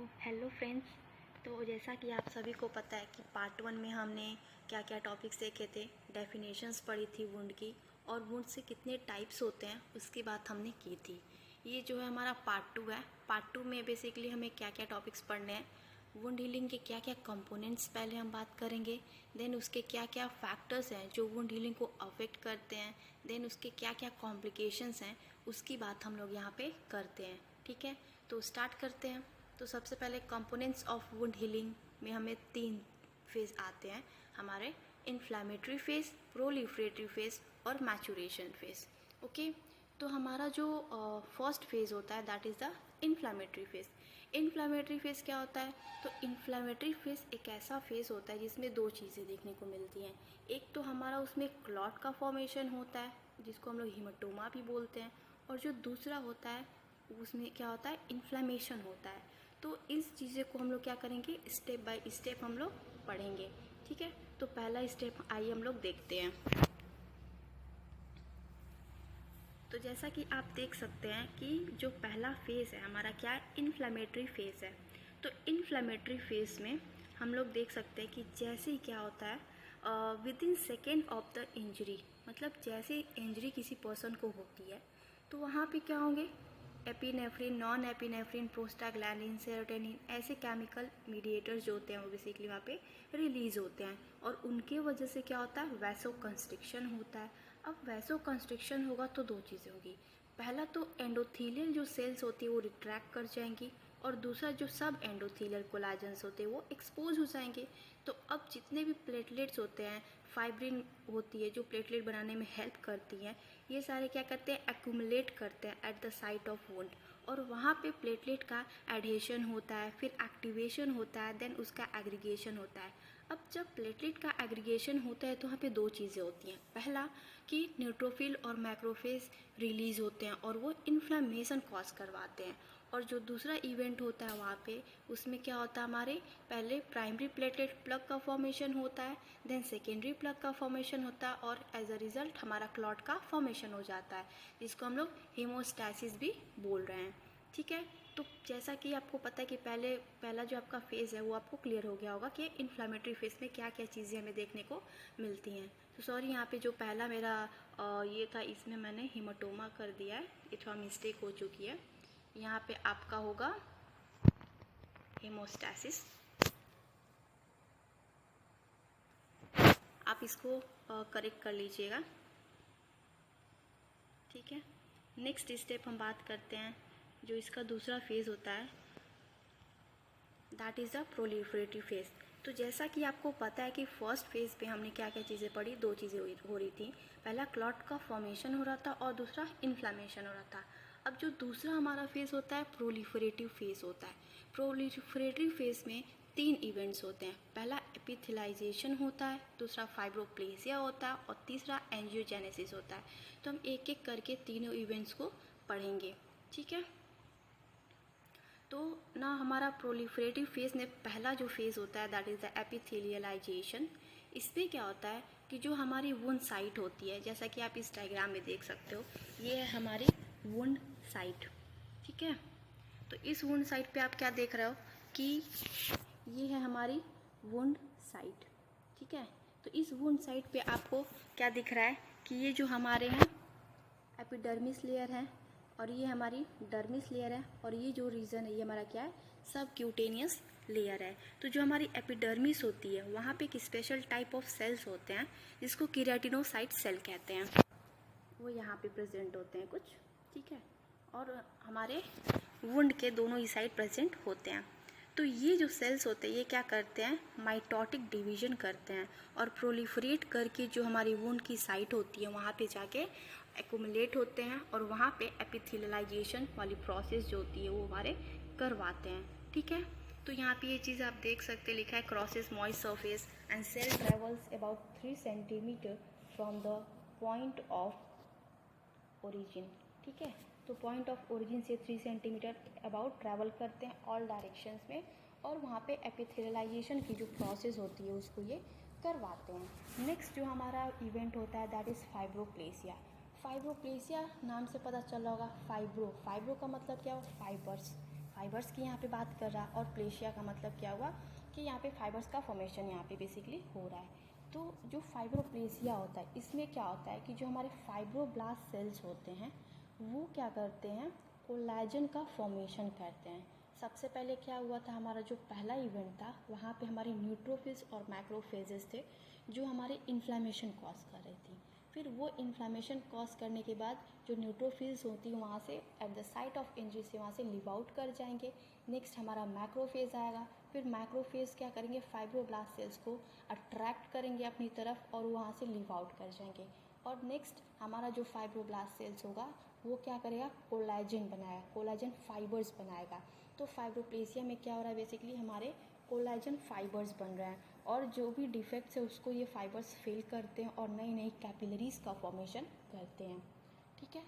Hello friends. तो जैसा कि आप सभी को पता है कि पार्ट 1 में हमने क्या क्या टॉपिक्स देखे थे, डेफिनेशंस पढ़ी थी वुंड की, और वुंड से कितने टाइप्स होते हैं उसकी बात हमने की थी। ये जो है हमारा पार्ट 2 है। पार्ट 2 में बेसिकली हमें क्या क्या टॉपिक्स पढ़ने हैं, वुंड हीलिंग के क्या क्या कंपोनेंट्स पहले हम बात करेंगे, देन उसके क्या क्या फैक्टर्स हैं जो वुंड हीलिंग को अफेक्ट करते हैं, देन उसके क्या क्या कॉम्प्लिकेशंस हैं उसकी बात हम लोग यहाँ पे करते हैं। ठीक है, तो स्टार्ट करते हैं। तो सबसे पहले कंपोनेंट्स ऑफ वुंड हीलिंग में हमें 3 फेज आते हैं हमारे, इन्फ्लामेटरी फेज, प्रोलिफरेटरी फेज और मैचुरेशन फेज। ओके, तो हमारा जो फर्स्ट फेज होता है that is the inflammatory phase. Inflammatory phase क्या होता है? तो इन्फ्लामेटरी फेज एक ऐसा फेज होता है जिसमें 2 चीज़ें देखने को मिलती हैं। एक तो हमारा उसमें क्लॉट का फॉर्मेशन होता है जिसको हम लोग हीमेटोमा भी बोलते हैं, और जो दूसरा होता है उसमें क्या होता है, इन्फ्लेमेशन होता है। तो इस चीज़ें को हम लोग क्या करेंगे, स्टेप बाय स्टेप हम लोग पढ़ेंगे। ठीक है, तो पहला स्टेप आइए हम लोग देखते हैं। तो जैसा कि आप देख सकते हैं कि जो पहला फेज़ है हमारा क्या है, इन्फ्लेमेटरी फेज़ है। तो इन्फ्लेमेटरी फेज़ में हम लोग देख सकते हैं कि जैसे ही क्या होता है, with in second of the injury, मतलब जैसे इंजरी किसी पर्सन को होती है तो वहाँ पे क्या होंगे, epinephrine, non epinephrine, prostaglandin, serotonin, ऐसे केमिकल मीडिएटर्स जो होते हैं वो बेसिकली वहाँ पे रिलीज़ होते हैं, और उनके वजह से क्या होता है, वैसो कंस्ट्रिक्शन होता है। अब वैसो कंस्ट्रिक्शन होगा तो 2 चीज़ें होगी। पहला तो एंडोथीलियल जो सेल्स होती है वो रिट्रैक्ट कर जाएंगी, और दूसरा जो सब एंडोथीलियल कोलाजन्स होते हैं वो एक्सपोज हो जाएंगे। तो अब जितने भी प्लेटलेट्स होते हैं, फाइब्रिन होती है जो प्लेटलेट बनाने में हेल्प करती हैं, ये सारे क्या करते हैं, एक्यूमुलेट करते हैं at the site of wound, और वहाँ पे प्लेटलेट का एडहेशन होता है, फिर एक्टिवेशन होता है, देन उसका एग्रीगेशन होता है। अब जब प्लेटलेट का एग्रीगेशन होता है तो वहाँ पे 2 चीज़ें होती हैं। पहला कि न्यूट्रोफिल और मैक्रोफेज रिलीज़ होते हैं और वो इन्फ्लेमेशन कॉज करवाते हैं, और जो दूसरा इवेंट होता है वहाँ पे उसमें क्या होता है, हमारे पहले प्राइमरी प्लेटलेट प्लग का फॉर्मेशन होता है, देन सेकेंडरी प्लग का फॉर्मेशन होता है, और एज अ रिज़ल्ट हमारा क्लॉट का फॉर्मेशन हो जाता है जिसको हम लोग हीमोस्टैसिस भी बोल रहे हैं। ठीक है, तो जैसा कि आपको पता है कि पहला जो आपका फेज़ है वो आपको क्लियर हो गया होगा कि इन्फ्लामेटरी फेज़ में क्या क्या चीज़ें हमें देखने को मिलती हैं। तो सॉरी, यहाँ पे जो पहला मेरा ये था इसमें मैंने हीमेटोमा कर दिया है, ये थोड़ा मिस्टेक हो चुकी है। यहाँ पे आपका होगा हेमोस्टैसिस। आप इसको करेक्ट कर लीजिएगा। ठीक है, नेक्स्ट स्टेप हम बात करते हैं जो इसका दूसरा फेज़ होता है, that is the proliferative phase. तो जैसा कि आपको पता है कि फर्स्ट फेज़ पे हमने क्या क्या चीज़ें पढ़ी, 2 चीज़ें हो रही थी। पहला क्लॉट का फॉर्मेशन हो रहा था और दूसरा इन्फ्लेमेशन हो रहा था। अब जो दूसरा हमारा फेज़ होता है प्रोलिफरेटिव फेज़ होता है। प्रोलिफरेटिव फेज़ में 3 इवेंट्स होते हैं। पहला एपिथेलाइजेशन होता है, दूसरा फाइब्रोप्लेसिया होता है, और तीसरा एंजियोजेनेसिस होता है। तो हम एक एक करके तीनों इवेंट्स को पढ़ेंगे। ठीक है, तो ना हमारा प्रोलिफरेटिव फेज़ में पहला जो फेज़ होता है दैट इज़ द एपिथेलियलाइजेशन। इसमें क्या होता है कि जो हमारी वुंड साइट होती है, जैसा कि आप इस डायग्राम में देख सकते हो, ये है हमारी वुंड साइट। ठीक है, तो इस वुंड साइट पे आप क्या देख रहे हो कि ये है हमारी वुंड साइट। ठीक है, तो इस वुंड साइट पे आपको क्या दिख रहा है कि ये जो हमारे हैं एपिडर्मिस लेयर है, और ये हमारी डर्मिस लेयर है, और ये जो रीजन है ये हमारा क्या है, सब क्यूटेनियस लेयर है। तो जो हमारी एपिडर्मिस होती है वहाँ पे एक स्पेशल टाइप ऑफ सेल्स होते हैं जिसको कीरेटिनोसाइट सेल कहते हैं, वो यहाँ पे प्रेजेंट होते हैं कुछ। ठीक है, और हमारे वुंड के दोनों ही साइड प्रेजेंट होते हैं। तो ये जो सेल्स होते हैं ये क्या करते हैं, माइटोटिक डिवीजन करते हैं, और प्रोलिफरेट करके जो हमारी वुंड की साइट होती है वहाँ पे जाके एक्यूमुलेट होते हैं, और वहाँ पे एपिथेलियलाइजेशन वाली प्रोसेस जो होती है वो हमारे करवाते हैं। ठीक है, तो यहाँ पे ये चीज़ आप देख सकते हैं, लिखा है crosses moist surface and cell travels about 3 centimetre from the point of origin. ठीक है, तो पॉइंट ऑफ ओरिजिन से 3 सेंटीमीटर अबाउट ट्रैवल करते हैं ऑल डायरेक्शंस में, और वहाँ पे एपिथेलियलाइजेशन की जो प्रोसेस होती है उसको ये करवाते हैं। नेक्स्ट जो हमारा इवेंट होता है दैट इज़ फाइब्रोप्लेसिया। फाइब्रोप्लेसिया नाम से पता चल रहा होगा, फाइब्रो का मतलब क्या हो, फाइबर्स। फाइबर्स की यहाँ पे बात कर रहा है, और प्लेशिया का मतलब क्या हुआ कि यहाँ पे फाइबर्स का फॉर्मेशन यहाँ पे बेसिकली हो रहा है। तो जो फाइब्रोप्लेसिया होता है इसमें क्या होता है कि जो हमारे फाइब्रोब्लास्ट सेल्स होते हैं वो क्या करते हैं, कोलेजन का फॉर्मेशन करते हैं। सबसे पहले क्या हुआ था, हमारा जो पहला इवेंट था वहाँ पे हमारे न्यूट्रोफिल्स और मैक्रोफेजेस थे जो हमारे इन्फ्लेमेशन कॉज कर रही थी। फिर वो इन्फ्लेमेशन कॉज करने के बाद जो न्यूट्रोफिल्स होती है वहाँ से at the site of injury से वहाँ से लिव आउट कर जाएंगे। नेक्स्ट हमारा मैक्रोफेज आएगा, फिर मैक्रोफेज क्या करेंगे, फाइब्रोब्लास्ट सेल्स को अट्रैक्ट करेंगे अपनी तरफ और वहाँ से लिव आउट कर जाएंगे। और नेक्स्ट हमारा जो फाइब्रोब्लास्ट सेल्स होगा वो क्या करेगा, कोलेजन बनाएगा, कोलेजन फाइबर्स बनाएगा। तो फाइब्रोप्लेसिया में क्या हो रहा है, बेसिकली हमारे कोलेजन फाइबर्स बन रहे हैं और जो भी डिफेक्ट्स है उसको ये फाइबर्स फिल करते हैं और नई नई कैपिलरीज का फॉर्मेशन करते हैं। ठीक है।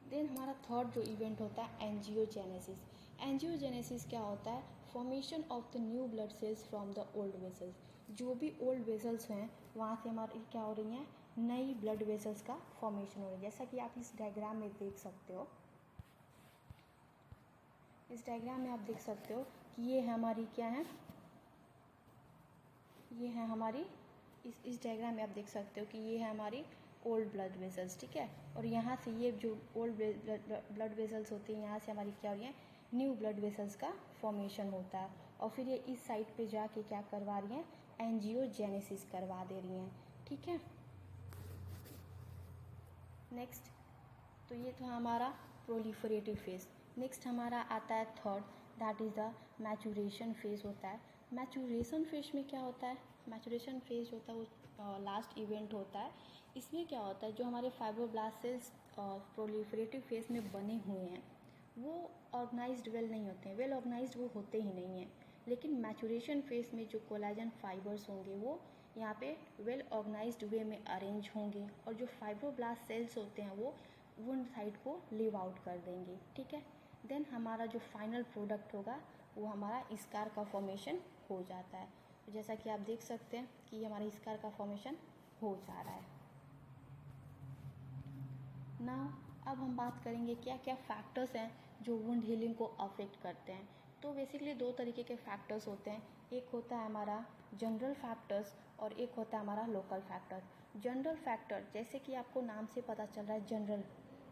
देन हमारा थर्ड जो इवेंट होता है एंजियोजेनेसिस। एंजियोजेनेसिस क्या होता है, formation of the new blood cells from the old vessels. जो भी ओल्ड वेसल्स हैं वहाँ से हमारी क्या हो रही हैं, नई ब्लड वेसल्स का फॉर्मेशन हो रहा है। जैसा कि आप इस डायग्राम में देख सकते हो, इस डायग्राम में आप देख सकते हो कि ये है हमारी क्या है, ये है हमारी इस डायग्राम में आप देख सकते हो कि ये है हमारी ओल्ड ब्लड वेसल्स। ठीक है। और यहाँ से ये जो ओल्ड ब्लड वेसल्स होती हैं यहाँ से हमारी क्या हो रही है, न्यू ब्लड वेसल्स का फॉर्मेशन होता है और फिर ये इस साइड पे जाके क्या करवा रही हैं, एंजियोजेनेसिस करवा दे रही हैं। ठीक है। नेक्स्ट, तो ये था हमारा प्रोलिफरेटिव फेज। नेक्स्ट हमारा आता है third, that is the maturation phase होता है। मैचुरेशन फेज में क्या होता है, मैचुरेशन फेज होता है वो लास्ट इवेंट होता है। इसमें क्या होता है, जो हमारे फाइब्रोब्लास्ट सेल्स प्रोलिफरेटिव फेज में बने हुए हैं वो ऑर्गेनाइज्ड वेल नहीं होते हैं, वेल ऑर्गेनाइज्ड वो होते ही नहीं हैं। लेकिन मैचुरेशन फेज में जो कोलेजन फाइबर्स होंगे वो यहाँ पे वेल ऑर्गेनाइज्ड वे में अरेंज होंगे और जो फाइब्रोब्लास्ट सेल्स होते हैं वो वुंड साइड को लिव आउट कर देंगे। ठीक है। देन हमारा जो फाइनल प्रोडक्ट होगा वो हमारा स्कार का फॉर्मेशन हो जाता है। तो जैसा कि आप देख सकते हैं कि हमारा स्कार का फॉर्मेशन हो जा रहा है। नाउ अब हम बात करेंगे क्या क्या फैक्टर्स हैं जो वुंड हीलिंग को अफेक्ट करते हैं। तो बेसिकली दो तरीके के फैक्टर्स होते हैं, एक होता है हमारा जनरल फैक्टर्स और एक होता है हमारा लोकल फैक्टर। जनरल फैक्टर जैसे कि आपको नाम से पता चल रहा है जनरल,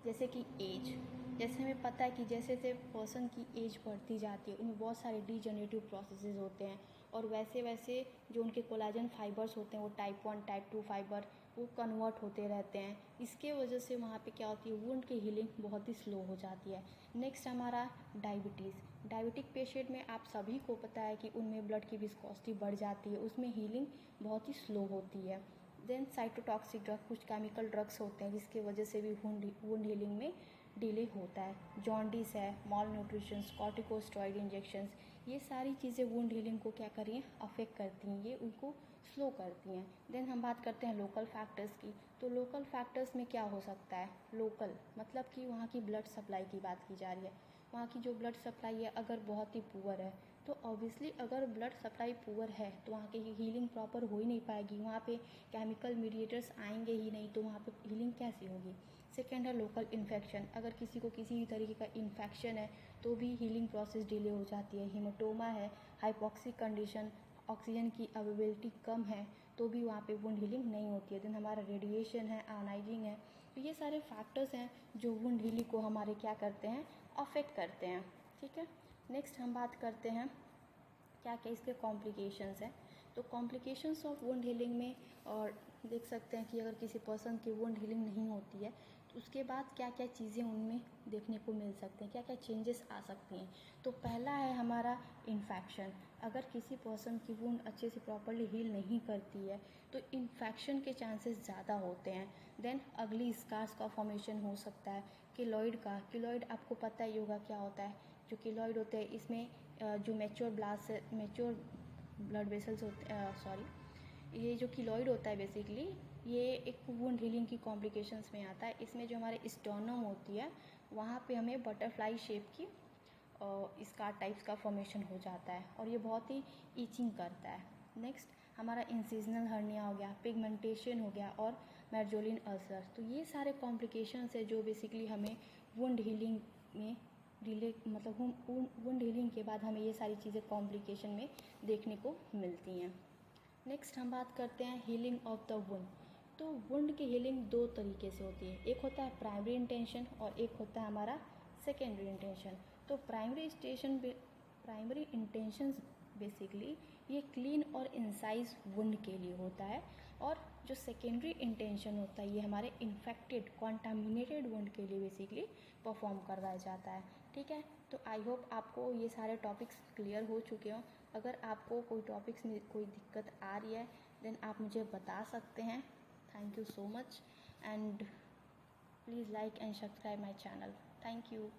जैसे कि एज, जैसे हमें पता है कि जैसे जैसे पर्सन की एज बढ़ती जाती है उनमें बहुत सारे डीजनरेटिव प्रोसेसेस होते हैं और वैसे वैसे जो उनके कोलाजन फाइबर्स होते हैं वो टाइप 1 टाइप 2 फाइबर वो कन्वर्ट होते रहते हैं। इसके वजह से वहाँ पे क्या होती है, वुंड की हीलिंग बहुत ही स्लो हो जाती है। नेक्स्ट हमारा डायबिटीज़। डायबिटिक पेशेंट में आप सभी को पता है कि उनमें ब्लड की विस्कोसिटी बढ़ जाती है, उसमें हीलिंग बहुत ही स्लो होती है। देन साइटोटॉक्सिक ड्रग, कुछ केमिकल ड्रग्स होते हैं जिसकी वजह से भी वुंड हीलिंग में डिले होता है। जॉन्डिस है, मॉल न्यूट्रिशन, कॉर्टिकोस्टेरॉइड इंजेक्शंस, ये सारी चीज़ें वुंड हीलिंग को क्या कर रही हैं, अफेक्ट करती हैं, ये उनको स्लो करती हैं। देन हम बात करते हैं लोकल फैक्टर्स की। तो लोकल फैक्टर्स में क्या हो सकता है, लोकल मतलब कि वहाँ की ब्लड सप्लाई की बात की जा रही है। वहाँ की जो ब्लड सप्लाई है अगर बहुत ही पुअर है तो ऑब्वियसली अगर ब्लड सप्लाई पुअर है तो वहाँ की हीलिंग प्रॉपर हो ही नहीं पाएगी, वहाँ पे केमिकल मीडिएटर्स आएंगे ही नहीं, तो वहाँ पे हीलिंग कैसे होगी। सेकेंड है लोकल इन्फेक्शन, अगर किसी को किसी भी तरीके का इन्फेक्शन है तो भी हीलिंग प्रोसेस डिले हो जाती है। हीमाटोमा है, हाइपॉक्सिक कंडीशन, ऑक्सीजन की अवेलेबिलिटी कम है तो भी वहाँ पे वुंड हीलिंग नहीं होती है। देन हमारा रेडिएशन है, आयोनाइजिंग है, तो ये सारे फैक्टर्स हैं जो वुंड हीलिंग को हमारे क्या करते हैं, अफेक्ट करते हैं। ठीक है। नेक्स्ट हम बात करते हैं क्या क्या इसके कॉम्प्लिकेशंस हैं। तो कॉम्प्लिकेशंस ऑफ वुंड हीलिंग में और देख सकते हैं कि अगर किसी पर्सन की वुंड हीलिंग नहीं होती है तो उसके बाद क्या क्या चीज़ें उनमें देखने को मिल सकते हैं, क्या क्या चेंजेस आ सकती हैं। तो पहला है हमारा इन्फेक्शन। अगर किसी पर्सन की वुंड अच्छे से प्रॉपरली हील नहीं करती है तो इन्फेक्शन के चांसेस ज़्यादा होते हैं। देन अगली स्कार्स का फॉर्मेशन हो सकता है। किलॉइड का, किलॉइड आपको पता ही होगा क्या होता है। जो किलॉइड होते हैं इसमें जो मैच्योर ब्लड वेसल्स होते सॉरी ये जो किलॉइड होता है बेसिकली ये एक वुंड हीलिंग की कॉम्प्लिकेशंस में आता है। इसमें जो हमारे स्टर्नम होती है वहाँ पे हमें बटरफ्लाई शेप की स्कार टाइप्स का फॉर्मेशन हो जाता है और ये बहुत ही ईचिंग करता है। नेक्स्ट हमारा इंसिजनल हर्निया हो गया, पिगमेंटेशन हो गया और मेर्जोलिन अल्सर। तो ये सारे कॉम्प्लिकेशंस है जो बेसिकली हमें वुंड हीलिंग में डिले मतलब वुंड हीलिंग के बाद हमें ये सारी चीज़ें कॉम्प्लिकेशन में देखने को मिलती हैं। नेक्स्ट हम बात करते हैं हीलिंग ऑफ द वुंड। तो वुंड की हीलिंग दो तरीके से होती है, एक होता है प्राइमरी इंटेंशन और एक होता है हमारा सेकेंडरी इंटेंशन। तो प्राइमरी इंटेंशन बेसिकली ये क्लीन और इंसाइज वुंड के लिए होता है, और जो सेकेंडरी इंटेंशन होता है ये हमारे इन्फेक्टेड कॉन्टामिनेटेड वुंड के लिए बेसिकली परफॉर्म करवाया जाता है। ठीक है, तो आई होप आपको ये सारे टॉपिक्स क्लियर हो चुके हों। अगर आपको कोई टॉपिक्स में कोई दिक्कत आ रही है देन आप मुझे बता सकते हैं। Thank you so much and please like and subscribe my channel. Thank you.